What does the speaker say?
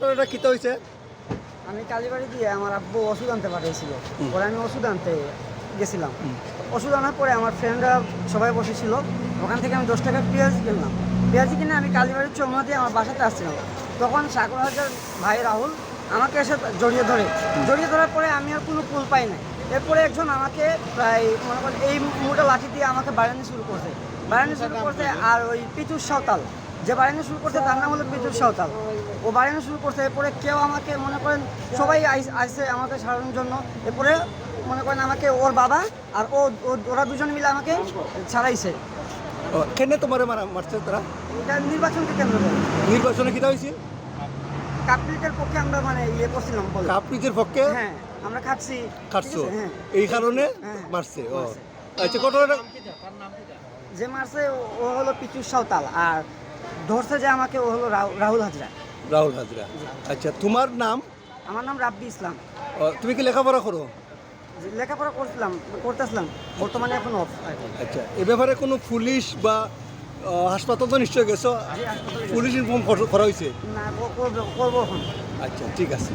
ঘটনাটা কী হয়েছে? আমি কালীবাড়ি দিয়ে আমার আব্বু ওষুধ আনতে পাঠিয়েছিল। পরে আমি ওষুধ আনতে গেছিলাম। ওষুধ আনার পরে আমার ফ্রেন্ডরা সবাই বসেছিল। ওখান থেকে আমি 10 টাকা পেঁয়াজ কিনলাম। পেঁয়াজ কিনে আমি কালীবাড়ির চৌমা দিয়ে আমার বাসাতে আসছিলাম। তখন সাগর হাজার ভাই রাহুল আমাকে এসে জড়িয়ে ধরার পরে আমি আর কোনো কুল পাই নাই। এরপরে একজন আমাকে প্রায় মনে করেন এই মোটা লাঠি দিয়ে আমাকে বাড়ানো শুরু করছে। আর ওই পিতুষ সাঁওতাল যে বাড়ানো শুরু করছে তার নাম হলো পিতুষ সাঁওতাল। ও বাড়ানো শুরু করছে। এরপরে কেউ আমাকে মনে করেন সবাই আইসে আমাকে সারানোর জন্য। এরপরে মনে করেন আমাকে ওর বাবা আর ওরা দুজন মিলে আমাকে ছাড়াইছে। কেন তোমার মারছে তারা? এটা নির্বাচনকে কেন্দ্র করে। নির্বাচনে কী হয়েছে? কাপড়িটের পক্ষে আমরা মানে ইয়ে করছিলাম বলে। কাপড়িটের পক্ষে? হ্যাঁ, আমরা খাচ্ছি। খাচ্ছো? হ্যাঁ, এই কারণে মারছে? ও আচ্ছা, ঘটনাটা যে মারছে ও হলো পিতুষ সাঁওতাল আর ধরছে যে আমাকে ও হলো রাহুল হাজরা। রাহুল হাজরা। আচ্ছা, তোমার নাম? আমার নাম রাব্বি ইসলাম। তুমি কি লেখাপড়া করো? লেখাপড়া করতেছিলাম, বর্তমানে এখন অফ। আচ্ছা, এ ব্যাপারে কোনো পুলিশ বা হাসপাতাল তো নিশ্চয় গেছো? পুলিশ ইনফর্ম করা হয়েছে? না, করবো এখন। আচ্ছা, ঠিক আছে।